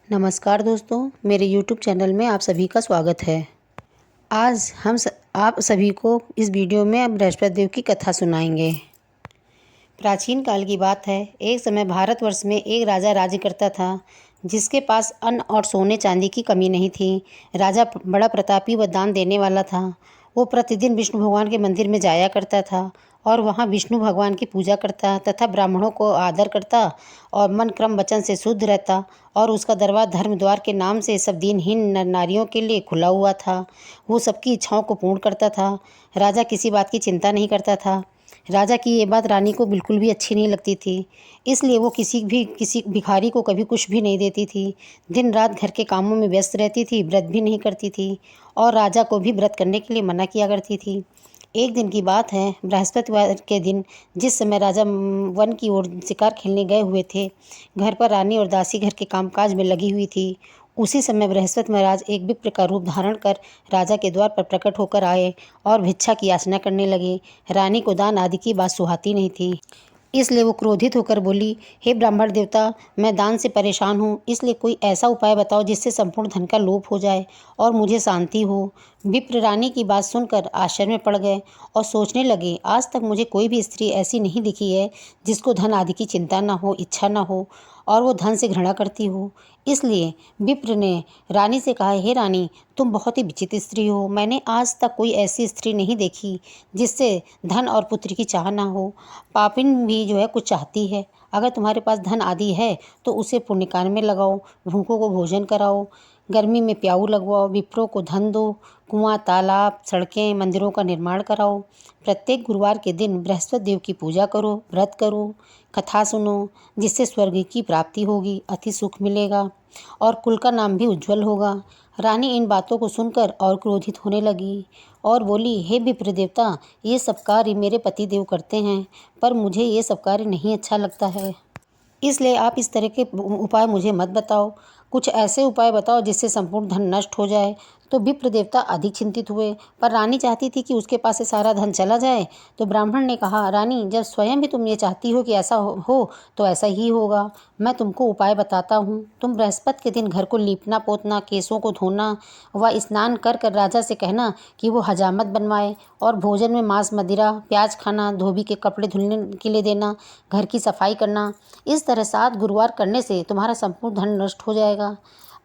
नमस्कार दोस्तों, मेरे YouTube चैनल में आप सभी का स्वागत है। आज आप सभी को इस वीडियो में बृहस्पति देव की कथा सुनाएंगे। प्राचीन काल की बात है। एक समय भारतवर्ष में एक राजा राज्य करता था, जिसके पास अन्न और सोने चांदी की कमी नहीं थी। राजा बड़ा प्रतापी व दान देने वाला था। वो प्रतिदिन विष्णु भगवान के मंदिर में जाया करता था और वहाँ विष्णु भगवान की पूजा करता तथा ब्राह्मणों को आदर करता और मन क्रम वचन से शुद्ध रहता। और उसका दरबार धर्म द्वार के नाम से सब दीनहीन नर नारियों के लिए खुला हुआ था। वो सबकी इच्छाओं को पूर्ण करता था। राजा किसी बात की चिंता नहीं करता था। राजा की ये बात रानी को बिल्कुल भी अच्छी नहीं लगती थी, इसलिए वो किसी भिखारी को कभी कुछ भी नहीं देती थी। दिन रात घर के कामों में व्यस्त रहती थी, व्रत भी नहीं करती थी और राजा को भी व्रत करने के लिए मना किया करती थी। एक दिन की बात है, बृहस्पतिवार के दिन, जिस समय राजा वन की ओर शिकार खेलने गए हुए थे। घर पर रानी और दासी घर के कामकाज में लगी हुई थी। उसी समय बृहस्पति महाराज एक विप्र का रूप धारण कर राजा के द्वार पर प्रकट होकर आए और भिक्षा की याचना करने लगे। रानी को दान आदि की बात सुहाती नहीं थी, इसलिए वो क्रोधित होकर बोली, हे ब्राह्मण देवता, मैं दान से परेशान हूँ, इसलिए कोई ऐसा उपाय बताओ जिससे संपूर्ण धन का लोप हो जाए और मुझे शांति हो। विप्र रानी की बात सुनकर आश्चर्य में पड़ गए और सोचने लगे, आज तक मुझे कोई भी स्त्री ऐसी नहीं दिखी है जिसको धन आदि की चिंता न हो, इच्छा न हो और वो धन से घृणा करती हो। इसलिए विप्र ने रानी से कहा, हे रानी, तुम बहुत ही विचित्र स्त्री हो। मैंने आज तक कोई ऐसी स्त्री नहीं देखी जिससे धन और पुत्र की चाह ना हो। पापिन भी जो है कुछ चाहती है। अगर तुम्हारे पास धन आदि है तो उसे पुण्य कार्य में लगाओ, भूखों को भोजन कराओ, गर्मी में प्याऊ लगवाओ, विप्रों को धन दो, कुआं, तालाब, सड़कें, मंदिरों का निर्माण कराओ। प्रत्येक गुरुवार के दिन बृहस्पति देव की पूजा करो, व्रत करो, कथा सुनो, जिससे स्वर्ग की प्राप्ति होगी, अति सुख मिलेगा और कुल का नाम भी उज्जवल होगा। रानी इन बातों को सुनकर और क्रोधित होने लगी और बोली, हे विप्र देवता, ये सब कार्य मेरे पति देव करते हैं, पर मुझे ये सब कार्य नहीं अच्छा लगता है, इसलिए आप इस तरह के उपाय मुझे मत बताओ। कुछ ऐसे उपाय बताओ जिससे संपूर्ण धन नष्ट हो जाए। तो विप्र देवता अधिक चिंतित हुए, पर रानी चाहती थी कि उसके पास से सारा धन चला जाए। तो ब्राह्मण ने कहा, रानी, जब स्वयं भी तुम ये चाहती हो कि ऐसा हो तो ऐसा ही होगा। मैं तुमको उपाय बताता हूँ। तुम बृहस्पति के दिन घर को लीपना पोतना, केसों को धोना व स्नान कर कर राजा से कहना कि वो हजामत बनवाए और भोजन में मांस, मदिरा, प्याज खाना, धोबी के कपड़े धुलने के लिए देना, घर की सफाई करना। इस तरह 7 गुरुवार करने से तुम्हारा संपूर्ण धन नष्ट हो जाएगा।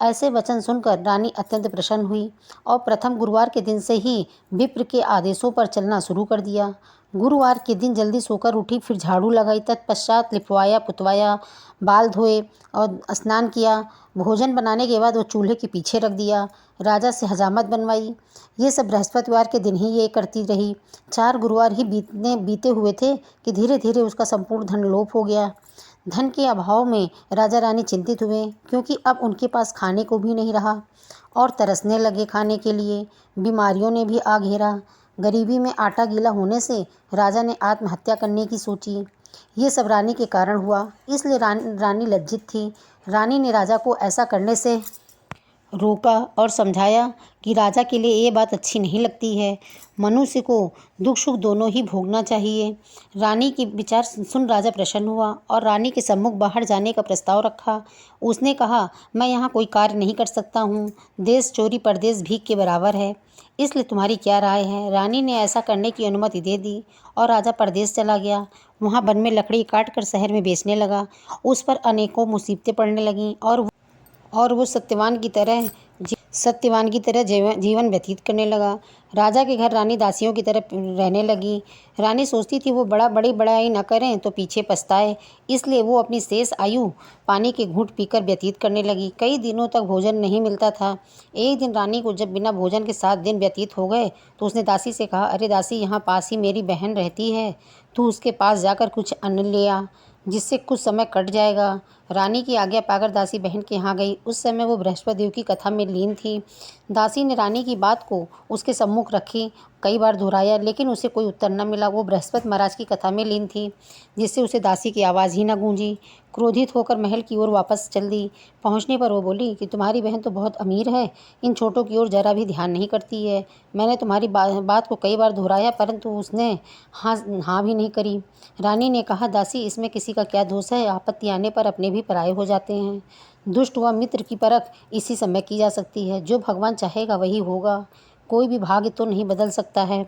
ऐसे वचन सुनकर रानी अत्यंत प्रसन्न हुई और प्रथम गुरुवार के दिन से ही विप्र के आदेशों पर चलना शुरू कर दिया। गुरुवार के दिन जल्दी सोकर उठी, फिर झाड़ू लगाई, तत्पश्चात लिपवाया पुतवाया, बाल धोए और स्नान किया। भोजन बनाने के बाद वो चूल्हे के पीछे रख दिया। राजा से हजामत बनवाई। ये सब बृहस्पतिवार के दिन ही ये करती रही। 4 गुरुवार ही बीते हुए थे कि धीरे धीरे उसका संपूर्ण धन लोप हो गया। धन के अभाव में राजा रानी चिंतित हुए, क्योंकि अब उनके पास खाने को भी नहीं रहा और तरसने लगे खाने के लिए। बीमारियों ने भी आ घेरा। गरीबी में आटा गीला होने से राजा ने आत्महत्या करने की सोची। ये सब रानी के कारण हुआ, इसलिए रानी लज्जित थी। रानी ने राजा को ऐसा करने से रोका और समझाया कि राजा के लिए ये बात अच्छी नहीं लगती है। मनुष्य को दुख सुख दोनों ही भोगना चाहिए। रानी की विचार सुन राजा प्रसन्न हुआ और रानी के सम्मुख बाहर जाने का प्रस्ताव रखा। उसने कहा, मैं यहाँ कोई कार्य नहीं कर सकता हूँ। देश चोरी परदेश भीख के बराबर है, इसलिए तुम्हारी क्या राय है। रानी ने ऐसा करने की अनुमति दे दी और राजा परदेश चला गया। वहाँ वन में लकड़ी काट कर शहर में बेचने लगा। उस पर अनेकों मुसीबतें पड़ने लगीं और वो सत्यवान की तरह जीवन व्यतीत करने लगा। राजा के घर रानी दासियों की तरह रहने लगी। रानी सोचती थी वो बड़ी बड़ाई न करें तो पीछे पछताए, इसलिए वो अपनी शेष आयु पानी के घूंट पीकर व्यतीत करने लगी। कई दिनों तक भोजन नहीं मिलता था। एक दिन रानी को जब बिना भोजन के 7 दिन व्यतीत हो गए तो उसने दासी से कहा, अरे दासी, यहाँ पास ही मेरी बहन रहती है, तू उसके पास जाकर कुछ अन्न ले आ, जिससे कुछ समय कट जाएगा। रानी की आज्ञा पाकर दासी बहन के यहाँ गई। उस समय वो बृहस्पति देव की कथा में लीन थी। दासी ने रानी की बात को उसके सम्मुख रखी, कई बार दोहराया, लेकिन उसे कोई उत्तर न मिला। वो बृहस्पति महाराज की कथा में लीन थी, जिससे उसे दासी की आवाज़ ही न गूंजी। क्रोधित होकर महल की ओर वापस चल दी। पहुंचने पर वो बोली कि तुम्हारी बहन तो बहुत अमीर है, इन छोटों की ओर जरा भी ध्यान नहीं करती है। मैंने तुम्हारी बात को कई बार दोहराया, परंतु उसने हाँ भी नहीं करी। रानी ने कहा, दासी, इसमें किसी का क्या दोष है। आपत्ति आने पर अपने भी भी पराये हो जाते हैं। दुष्ट व मित्र की परख इसी समय की जा सकती है। जो भगवान चाहेगा वही होगा। कोई भी भाग्य तो नहीं बदल सकता है।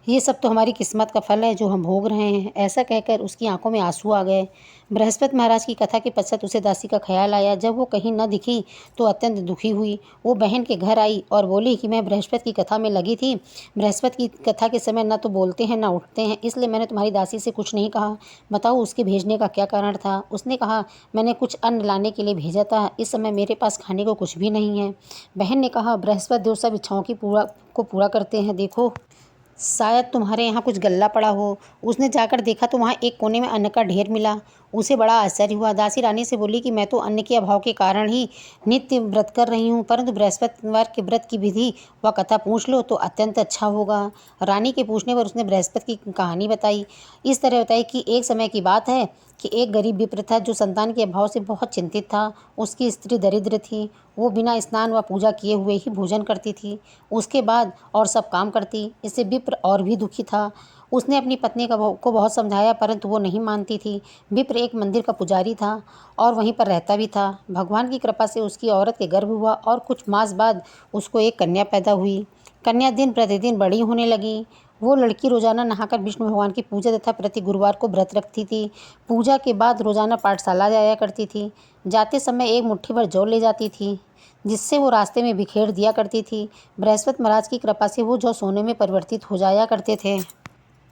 ये सब तो हमारी किस्मत का फल है जो हम भोग रहे हैं। ऐसा कहकर उसकी आंखों में आंसू आ गए। बृहस्पति महाराज की कथा के पश्चात उसे दासी का ख्याल आया। जब वो कहीं न दिखी तो अत्यंत दुखी हुई। वो बहन के घर आई और बोली कि मैं बृहस्पति की कथा में लगी थी। बृहस्पति की कथा के समय न तो बोलते हैं न उठते हैं, इसलिए मैंने तुम्हारी दासी से कुछ नहीं कहा। बताओ उसके भेजने का क्या कारण था। उसने कहा, मैंने कुछ अन्न लाने के लिए भेजा था। इस समय मेरे पास खाने को कुछ भी नहीं है। बहन ने कहा, बृहस्पति देव सब इच्छाओं की पूरा करते हैं। देखो शायद तुम्हारे यहाँ कुछ गल्ला पड़ा हो। उसने जाकर देखा तो वहाँ एक कोने में अन्न का ढेर मिला। उसे बड़ा आश्चर्य हुआ। दासी रानी से बोली कि मैं तो अन्न के अभाव के कारण ही नित्य व्रत कर रही हूँ, परंतु बृहस्पतिवार के व्रत की विधि व कथा पूछ लो तो अत्यंत अच्छा होगा। रानी के पूछने पर उसने बृहस्पति की कहानी बताई। इस तरह बताई कि एक समय की बात है कि एक गरीब विप्र था जो संतान के अभाव से बहुत चिंतित था। उसकी स्त्री दरिद्र थी। वो बिना स्नान व पूजा किए हुए ही भोजन करती थी। उसके बाद और सब काम करती। इससे विप्र और भी दुखी था। उसने अपनी पत्नी को बहुत समझाया, परंतु वो नहीं मानती थी। विप्र एक मंदिर का पुजारी था और वहीं पर रहता भी था। भगवान की कृपा से उसकी औरत के गर्भ हुआ और कुछ मास बाद उसको एक कन्या पैदा हुई। कन्या दिन प्रतिदिन बड़ी होने लगी। वो लड़की रोजाना नहाकर विष्णु भगवान की पूजा तथा प्रति गुरुवार को व्रत रखती थी। पूजा के बाद रोजाना पाठशाला जाया करती थी। जाते समय एक मुट्ठी भर जौ ले जाती थी, जिससे वो रास्ते में बिखेर दिया करती थी। बृहस्पति महाराज की कृपा से वो जौ सोने में परिवर्तित हो जाया करते थे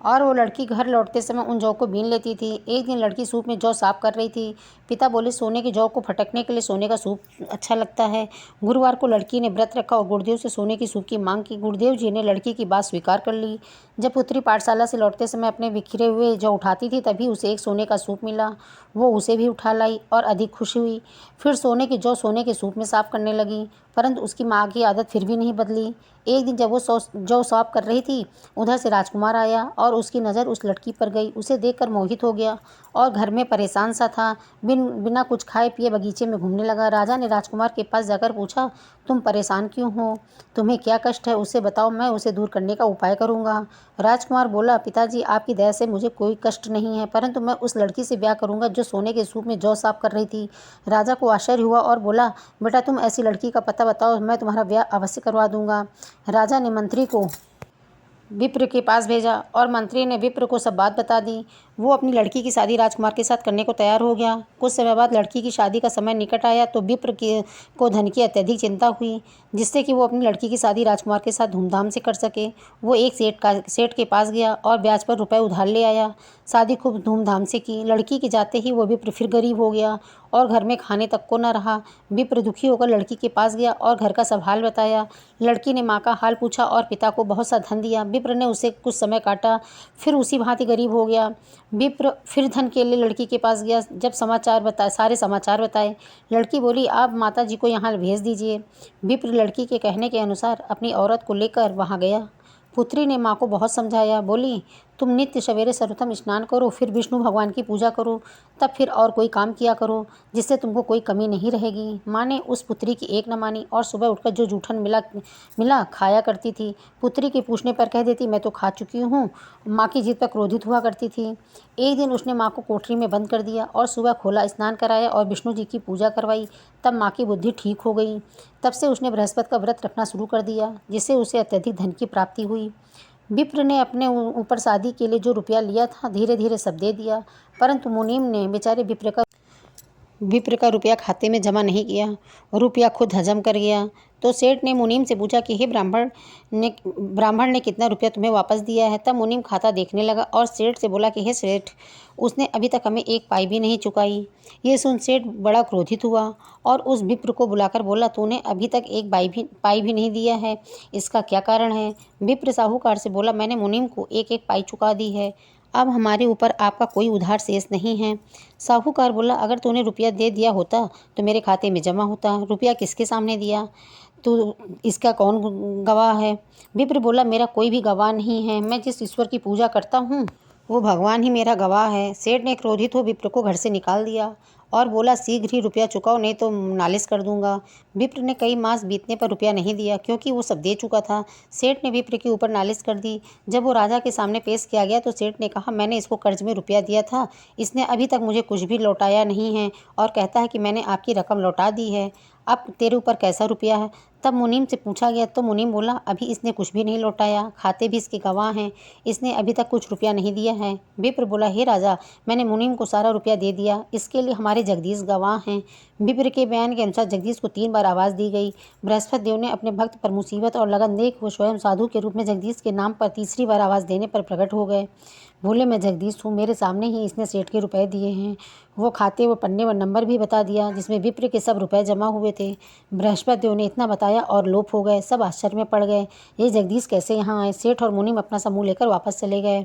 और वो लड़की घर लौटते समय उन जौ को बीन लेती थी। एक दिन लड़की सूप में जौ साफ कर रही थी। पिता बोले, सोने की जौ को फटकने के लिए सोने का सूप अच्छा लगता है। गुरुवार को लड़की ने व्रत रखा और गुरुदेव से सोने की सूप की मांग की। गुरुदेव जी ने लड़की की बात स्वीकार कर ली। जब पुत्री पाठशाला से लौटते समय अपने बिखरे हुए जौ उठाती थी, तभी उसे एक सोने का सूप मिला। वो उसे भी उठा लाई और अधिक खुशी हुई। फिर सोने की जौ सोने के सूप में साफ करने लगी, परंतु उसकी माँ की आदत फिर भी नहीं बदली। एक दिन जब वो जौ साफ कर रही थी, उधर से राजकुमार आया और उसकी नज़र उस लड़की पर गई। उसे देखकर मोहित हो गया और घर में परेशान सा था। बिना कुछ खाए पिए बगीचे में घूमने लगा। राजा ने राजकुमार के पास जाकर पूछा, तुम परेशान क्यों हो? तुम्हें क्या कष्ट है? उसे बताओ, मैं उसे दूर करने का उपाय करूँगा। राजकुमार बोला, पिताजी आपकी दया से मुझे कोई कष्ट नहीं है, परंतु मैं उस लड़की से ब्याह करूँगा जो सोने के सूप में जौ साफ कर रही थी। राजा को आश्चर्य हुआ और बोला, बेटा तुम ऐसी लड़की का पता बताओ, मैं तुम्हारा ब्याह अवश्य करवा दूँगा। राजा ने मंत्री को विप्र के पास भेजा और मंत्री ने विप्र को सब बात बता दी। वो अपनी लड़की की शादी राजकुमार के साथ करने को तैयार हो गया। कुछ समय बाद लड़की की शादी का समय निकट आया तो विप्र को धन की अत्यधिक चिंता हुई, जिससे कि वो अपनी लड़की की शादी राजकुमार के साथ धूमधाम से कर सके। वो एक सेठ के पास गया और ब्याज पर रुपए उधार ले आया। शादी खूब धूमधाम से की। लड़की के जाते ही वो विप्र फिर गरीब हो गया और घर में खाने तक को न रहा। विप्र दुखी होकर लड़की के पास गया और घर का सब हाल बताया। लड़की ने माँ का हाल पूछा और पिता को बहुत सा धन दिया। विप्र ने उसे कुछ समय काटा, फिर उसी भांति गरीब हो गया। विप्र फिर धन के लिए लड़की के पास गया। जब सारे समाचार बताए, लड़की बोली, आप माता जी को यहाँ भेज दीजिए। विप्र लड़की के कहने के अनुसार अपनी औरत को लेकर वहाँ गया। पुत्री ने माँ को बहुत समझाया। बोली, तुम नित्य सवेरे सर्वप्रथम स्नान करो, फिर विष्णु भगवान की पूजा करो, तब फिर और कोई काम किया करो, जिससे तुमको कोई कमी नहीं रहेगी। माँ ने उस पुत्री की एक न मानी और सुबह उठकर जो जूठन मिला खाया करती थी। पुत्री के पूछने पर कह देती, मैं तो खा चुकी हूँ। माँ की जिद पर क्रोधित हुआ करती थी। एक दिन उसने माँ को कोठरी में बंद कर दिया और सुबह खोला, स्नान कराया और विष्णु जी की पूजा करवाई। तब माँ की बुद्धि ठीक हो गई। तब से उसने बृहस्पति का व्रत रखना शुरू कर दिया, जिससे उसे अत्यधिक धन की प्राप्ति हुई। विप्र ने अपने ऊपर शादी के लिए जो रुपया लिया था धीरे धीरे सब दे दिया, परंतु मुनीम ने बेचारे विप्र का रुपया खाते में जमा नहीं किया। रुपया खुद हजम कर गया। तो सेठ ने मुनीम से पूछा कि हे ब्राह्मण ने कितना रुपया तुम्हें वापस दिया है? तब मुनीम खाता देखने लगा और सेठ से बोला कि हे सेठ, उसने अभी तक हमें एक पाई भी नहीं चुकाई। ये सुन सेठ बड़ा क्रोधित हुआ और उस विप्र को बुलाकर बोला, तूने अभी तक एक पाई भी नहीं दिया है, इसका क्या कारण है? विप्र साहूकार से बोला, मैंने मुनीम को एक एक पाई चुका दी है। अब हमारे ऊपर आपका कोई उधार शेष नहीं है। साहूकार बोला, अगर तूने रुपया दे दिया होता तो मेरे खाते में जमा होता। रुपया किसके सामने दिया? तो इसका कौन गवाह है? विप्र बोला, मेरा कोई भी गवाह नहीं है। मैं जिस ईश्वर की पूजा करता हूँ वो भगवान ही मेरा गवाह है। सेठ ने क्रोधित हो विप्र को घर से निकाल दिया और बोला, शीघ्र ही रुपया चुकाओ, नहीं तो नालिश कर दूंगा। विप्र ने कई मास बीतने पर रुपया नहीं दिया, क्योंकि वो सब दे चुका था। सेठ ने विप्र के ऊपर नालिश कर दी। जब वो राजा के सामने पेश किया गया तो सेठ ने कहा, मैंने इसको कर्ज में रुपया दिया था, इसने अभी तक मुझे कुछ भी लौटाया नहीं है और कहता है कि मैंने आपकी रकम लौटा दी है। अब तेरे ऊपर कैसा रुपया है? तब मुनीम से पूछा गया तो मुनीम बोला, अभी इसने कुछ भी नहीं लौटाया, खाते भी इसके गवाह हैं, इसने अभी तक कुछ रुपया नहीं दिया है। विप्र बोला, हे राजा, मैंने मुनीम को सारा रुपया दे दिया, इसके लिए हमारे जगदीश गवाह हैं। विप्र के बयान के अनुसार जगदीश को 3 बार आवाज़ दी गई। बृहस्पति देव ने अपने भक्त पर मुसीबत और लगन देख वो स्वयं साधु के रूप में जगदीश के नाम पर तीसरी बार आवाज़ देने पर प्रकट हो गए। बोले, मैं जगदीश हूँ, मेरे सामने ही इसने सेठ के रुपए दिए हैं। वो खाते व पन्ने व नंबर भी बता दिया जिसमें विप्र के सब रुपए जमा हुए थे। बृहस्पति देव ने इतना बताया और लोप हो गए। सब आश्चर्य में पड़ गए, ये जगदीश कैसे यहाँ आए? सेठ और मुनीम अपना समूह लेकर वापस चले गए।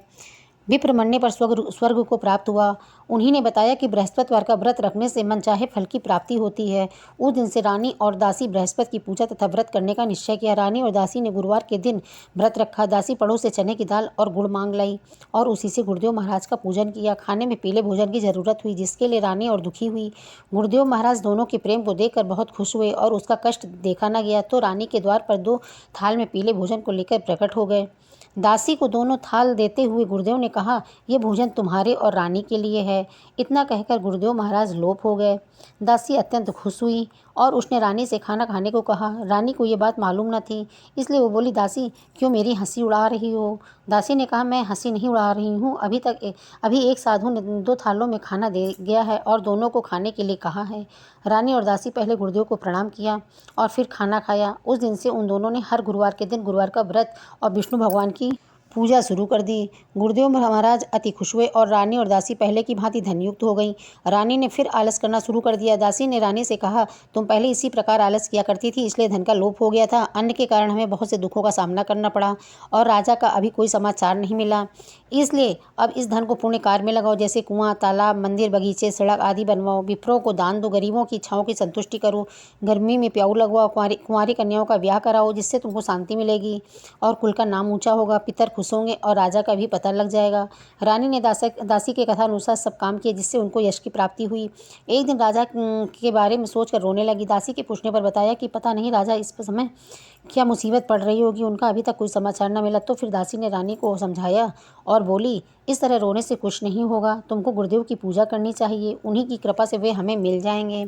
विप्र मरने पर स्वर्ग को प्राप्त हुआ। उन्हीं ने बताया कि बृहस्पतिवार का व्रत रखने से मनचाहे फल की प्राप्ति होती है। उस दिन से रानी और दासी बृहस्पति की पूजा तथा व्रत करने का निश्चय किया। रानी और दासी ने गुरुवार के दिन व्रत रखा। दासी पड़ोस से चने की दाल और गुड़ मांग लाई और उसी से गुरुदेव महाराज का पूजन किया। खाने में पीले भोजन की जरूरत हुई, जिसके लिए रानी और दुखी हुई। गुरुदेव महाराज दोनों के प्रेम को देखकर बहुत खुश हुए और उसका कष्ट देखा न गया तो रानी के द्वार पर 2 थाल में पीले भोजन को लेकर प्रकट हो गए। दासी को दोनों थाल देते हुए गुरुदेव ने कहा, यह भोजन तुम्हारे और रानी के लिए है। इतना कहकर गुरुदेव महाराज लोप हो गए। दासी अत्यंत खुश हुई और उसने रानी से खाना खाने को कहा। रानी को ये बात मालूम न थी, इसलिए वो बोली, दासी, क्यों मेरी हंसी उड़ा रही हो? दासी ने कहा, मैं हंसी नहीं उड़ा रही हूँ, अभी एक साधु ने 2 थालों में खाना दे गया है और दोनों को खाने के लिए कहा है। रानी और दासी पहले गुरुदेव को प्रणाम किया और फिर खाना खाया। उस दिन से उन दोनों ने हर गुरुवार के दिन गुरुवार का व्रत और विष्णु भगवान की पूजा शुरू कर दी। गुरुदेव महाराज अति खुश हुए और रानी और दासी पहले की भांति धनयुक्त हो गई। रानी ने फिर आलस करना शुरू कर दिया। दासी ने रानी से कहा, तुम पहले इसी प्रकार आलस किया करती थी, इसलिए धन का लोप हो गया था। अन्न के कारण हमें बहुत से दुखों का सामना करना पड़ा और राजा का अभी कोई समाचार नहीं मिला। इसलिए अब इस धन को पुण्य कार्य में लगाओ, जैसे कुआं, तालाब, मंदिर, बगीचे, सड़क आदि बनवाओ। विप्रों को दान दो, गरीबों की इच्छाओं की संतुष्टि करो, गर्मी में प्याऊ लगवाओ, कुंवारी कन्याओं का ब्याह कराओ, जिससे तुमको शांति मिलेगी और कुल का नाम ऊंचा होगा, पितर खुश होंगे और राजा का भी पता लग जाएगा। रानी ने दासी के कथा अनुसार सब काम किए, जिससे उनको यश की प्राप्ति हुई। एक दिन राजा के बारे में सोचकर रोने लगी। दासी के पूछने पर बताया कि पता नहीं राजा इस समय क्या मुसीबत पड़ रही होगी, उनका अभी तक कोई समाचार न मिला। तो फिर दासी ने रानी को समझाया और बोली, इस तरह रोने से कुछ नहीं होगा, तुमको गुरुदेव की पूजा करनी चाहिए, उन्हीं की कृपा से वे हमें मिल जाएंगे।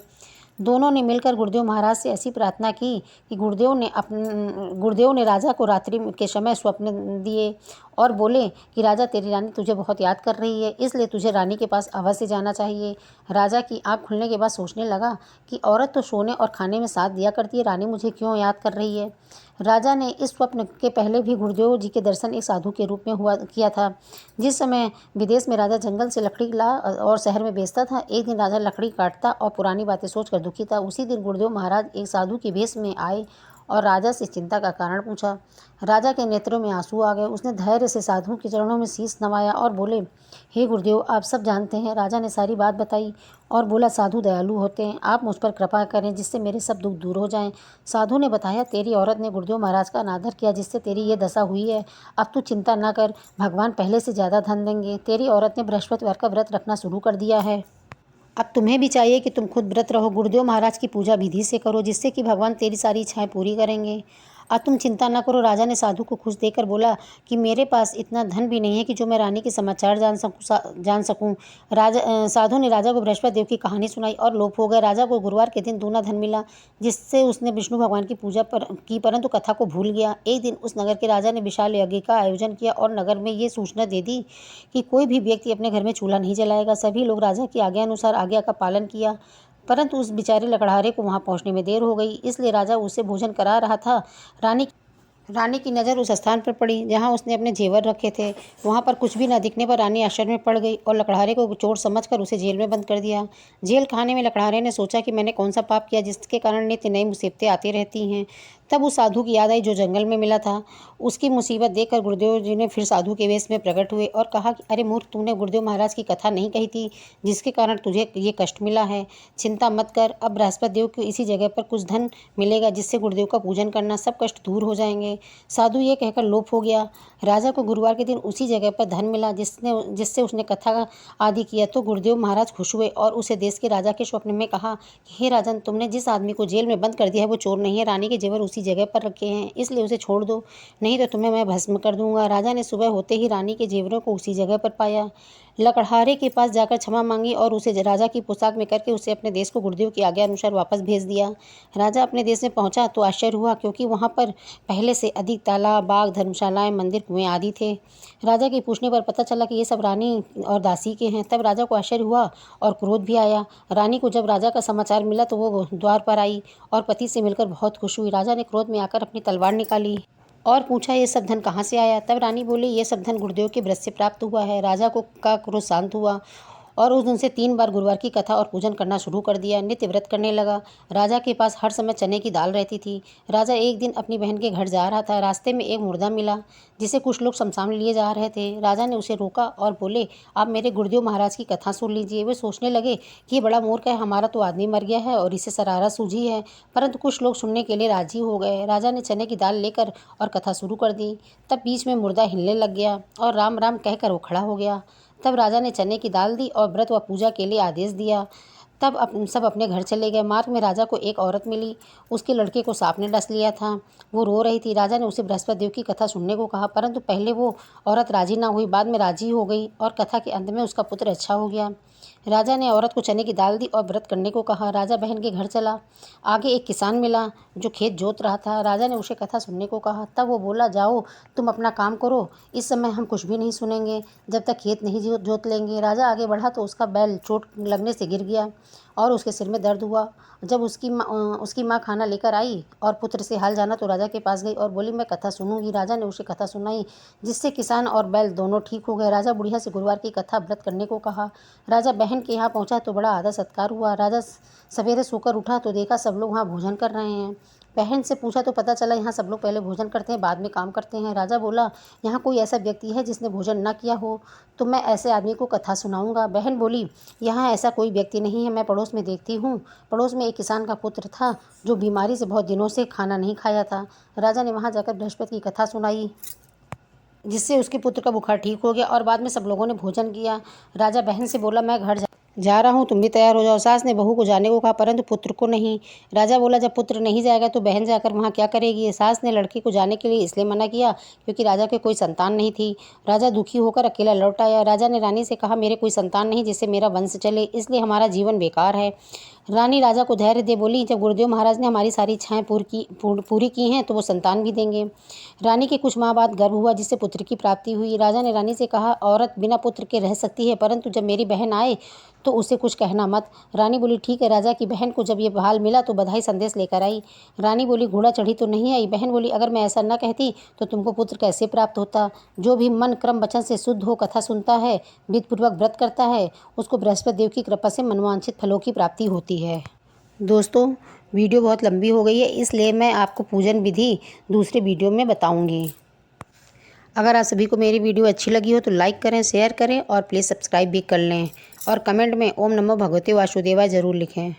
दोनों ने मिलकर गुरुदेव महाराज से ऐसी प्रार्थना की कि गुरुदेव ने राजा को रात्रि के समय स्वप्न दिए और बोले कि राजा, तेरी रानी तुझे बहुत याद कर रही है, इसलिए तुझे रानी के पास अवश्य जाना चाहिए। राजा की आँख खुलने के बाद सोचने लगा कि औरत तो सोने और खाने में साथ दिया करती है, रानी मुझे क्यों याद कर रही है। राजा ने इस स्वप्न के पहले भी गुरुदेव जी के दर्शन एक साधु के रूप में किया था। जिस समय विदेश में राजा जंगल से लकड़ी ला और शहर में बेचता था, एक दिन राजा लकड़ी काटता और पुरानी बातें सोचकर दुखी था। उसी दिन गुरुदेव महाराज एक साधु के भेष में आए और राजा से चिंता का कारण पूछा। राजा के नेत्रों में आंसू आ गए। उसने धैर्य से साधु के चरणों में शीश नवाया और बोले, हे गुरुदेव, आप सब जानते हैं। राजा ने सारी बात बताई और बोला, साधु दयालु होते हैं, आप मुझ पर कृपा करें जिससे मेरे सब दुख दूर हो जाएं। साधु ने बताया, तेरी औरत ने गुरुदेव महाराज का अनादर किया, जिससे तेरी ये दशा हुई है। अब तू चिंता न कर, भगवान पहले से ज़्यादा धन देंगे। तेरी औरत ने बृहस्पतिवार का व्रत रखना शुरू कर दिया है। अब तुम्हें भी चाहिए कि तुम खुद व्रत रहो, गुरुदेव महाराज की पूजा विधि से करो, जिससे कि भगवान तेरी सारी इच्छाएं पूरी करेंगे। अब तुम चिंता न करो। राजा ने साधु को खुश देकर बोला कि मेरे पास इतना धन भी नहीं है कि जो मैं रानी के समाचार जान सकूं। साधु ने राजा को बृहस्पति देव की कहानी सुनाई और लोप हो गए। राजा को गुरुवार के दिन दूना धन मिला, जिससे उसने विष्णु भगवान की पूजा की, परंतु कथा को भूल गया। एक दिन उस नगर के राजा ने विशाल यज्ञ का आयोजन किया और नगर में ये सूचना दे दी कि कोई भी व्यक्ति अपने घर में चूल्हा नहीं जलाएगा। सभी लोग राजा की आज्ञा अनुसार आज्ञा का पालन किया, परंतु उस बेचारे लकड़हारे को वहां पहुंचने में देर हो गई, इसलिए राजा उसे भोजन करा रहा था। रानी की नज़र उस स्थान पर पड़ी जहां उसने अपने जेवर रखे थे। वहां पर कुछ भी न दिखने पर रानी आश्चर्य में पड़ गई और लकड़हारे को चोर समझकर उसे जेल में बंद कर दिया। जेल खाने में लकड़हारे ने सोचा कि मैंने कौन सा पाप किया जिसके कारण नित्य नई मुसीबतें आती रहती हैं। तब उस साधु की याद आई जो जंगल में मिला था। उसकी मुसीबत देखकर गुरुदेव जी ने फिर साधु के वेश में प्रकट हुए और कहा कि अरे मूर्ख, तुमने गुरुदेव महाराज की कथा नहीं कही थी जिसके कारण तुझे ये कष्ट मिला है। चिंता मत कर, अब बृहस्पति देव को इसी जगह पर कुछ धन मिलेगा जिससे गुरुदेव का पूजन करना, सब कष्ट दूर हो जाएंगे। साधु ये कहकर लोप हो गया। राजा को गुरुवार के दिन उसी जगह पर धन मिला जिससे उसने कथा आदि किया तो गुरुदेव महाराज खुश हुए और उसे देश के राजा के स्वप्न में कहा कि हे राजन, तुमने जिस आदमी को जेल में बंद कर दिया है वो चोर नहीं है, रानी के जेवर उसी जगह पर रखे हैं, इसलिए उसे छोड़ दो, नहीं तो तुम्हें मैं भस्म कर दूंगा। राजा ने सुबह होते ही रानी के जेवरों को उसी जगह पर पाया। लकड़हारे के पास जाकर क्षमा मांगी और उसे राजा की पोशाक में करके उसे अपने देश को गुरुदेव की आज्ञा अनुसार वापस भेज दिया। राजा अपने देश में पहुंचा तो आश्चर्य हुआ, क्योंकि वहां पर पहले से अधिक तालाब, बाग, धर्मशालाएं, मंदिर, कुएं आदि थे। राजा के पूछने पर पता चला कि ये सब रानी और दासी के हैं। तब राजा को आश्चर्य हुआ और क्रोध भी आया। रानी को जब राजा का समाचार मिला तो वो द्वार पर आई और पति से मिलकर बहुत खुश हुई। राजा ने क्रोध में आकर अपनी तलवार निकाली और पूछा, ये सब धन कहाँ से आया? तब रानी बोली, ये सब धन गुरुदेव के व्रत से प्राप्त हुआ है। राजा को का क्रोध शांत हुआ और उस दिन से 3 बार गुरुवार की कथा और पूजन करना शुरू कर दिया। नित्य व्रत करने लगा। राजा के पास हर समय चने की दाल रहती थी। राजा एक दिन अपनी बहन के घर जा रहा था। रास्ते में एक मुर्दा मिला जिसे कुछ लोग शमशान लिए जा रहे थे। राजा ने उसे रोका और बोले, आप मेरे गुरुदेव महाराज की कथा सुन लीजिए। वे सोचने लगे कि ये बड़ा मूर्ख है, हमारा तो आदमी मर गया है और इसे शरारत सूझी है, परंतु कुछ लोग सुनने के लिए राजी हो गए। राजा ने चने की दाल लेकर और कथा शुरू कर दी। तब बीच में मुर्दा हिलने लग गया और राम राम कहकर वो खड़ा हो गया। तब राजा ने चने की दाल दी और व्रत व पूजा के लिए आदेश दिया। तब सब अपने घर चले गए। मार्ग में राजा को एक औरत मिली। उसके लड़के को सांप ने डस लिया था। वो रो रही थी। राजा ने उसे बृहस्पति देव की कथा सुनने को कहा, परंतु पहले वो औरत राजी ना हुई, बाद में राजी हो गई और कथा के अंत में उसका पुत्र अच्छा हो गया। राजा ने औरत को चने की दाल दी और व्रत करने को कहा। राजा बहन के घर चला। आगे एक किसान मिला जो खेत जोत रहा था। राजा ने उसे कथा सुनने को कहा। तब वो बोला, जाओ तुम अपना काम करो, इस समय हम कुछ भी नहीं सुनेंगे जब तक खेत नहीं जोत लेंगे। राजा आगे बढ़ा तो उसका बैल चोट लगने से गिर गया और उसके सिर में दर्द हुआ। जब उसकी माँ खाना लेकर आई और पुत्र से हाल जाना तो राजा के पास गई और बोली, मैं कथा सुनूंगी। राजा ने उसे कथा सुनाई जिससे किसान और बैल दोनों ठीक हो गए। राजा बुढ़िया से गुरुवार की कथा व्रत करने को कहा। राजा बहन के यहाँ पहुँचा तो बड़ा आदर सत्कार हुआ। राजा सवेरे सोकर उठा तो देखा सब लोग वहाँ भोजन कर रहे हैं। बहन से पूछा तो पता चला यहाँ सब लोग पहले भोजन करते हैं, बाद में काम करते हैं। राजा बोला, यहाँ कोई ऐसा व्यक्ति है जिसने भोजन ना किया हो तो मैं ऐसे आदमी को कथा सुनाऊंगा। बहन बोली, यहाँ ऐसा कोई व्यक्ति नहीं है, मैं पड़ोस में देखती हूँ। पड़ोस में एक किसान का पुत्र था जो बीमारी से बहुत दिनों से खाना नहीं खाया था। राजा ने वहाँ जाकर बृहस्पति की कथा सुनाई जिससे उसके पुत्र का बुखार ठीक हो गया और बाद में सब लोगों ने भोजन किया। राजा बहन से बोला, मैं घर जा रहा हूँ, तुम भी तैयार हो जाओ। सास ने बहू को जाने को कहा परंतु पुत्र को नहीं। राजा बोला, जब पुत्र नहीं जाएगा तो बहन जाकर वहाँ क्या करेगी? सास ने लड़के को जाने के लिए इसलिए मना किया क्योंकि राजा के कोई संतान नहीं थी। राजा दुखी होकर अकेला लौट आया। राजा ने रानी से कहा, मेरे कोई संतान नहीं जिससे मेरा वंश चले, इसलिए हमारा जीवन बेकार है। रानी राजा को धैर्य दे बोली, जब गुरुदेव महाराज ने हमारी सारी इच्छाएं पूरी की हैं तो वो संतान भी देंगे। रानी के कुछ माह बाद गर्भ हुआ जिससे पुत्र की प्राप्ति हुई। राजा ने रानी से कहा, औरत बिना पुत्र के रह सकती है, परंतु जब मेरी बहन आए तो उसे कुछ कहना मत। रानी बोली, ठीक है। राजा की बहन को जब ये हाल मिला तो बधाई संदेश लेकर आई। रानी बोली, घोड़ा चढ़ी तो नहीं आई? बहन बोली, अगर मैं ऐसा न कहती तो तुमको पुत्र कैसे प्राप्त होता? जो भी मन क्रम वचन से शुद्ध हो, कथा सुनता है, विधिपूर्वक व्रत करता है, उसको बृहस्पति देव की कृपा से मनवांछित फलों की प्राप्ति होती है। दोस्तों, वीडियो बहुत लंबी हो गई है, इसलिए मैं आपको पूजन विधि दूसरे वीडियो में बताऊंगी। अगर आप सभी को मेरी वीडियो अच्छी लगी हो तो लाइक करें, शेयर करें और प्लीज़ सब्सक्राइब भी कर लें और कमेंट में ओम नमो भगवते वासुदेवाय ज़रूर लिखें।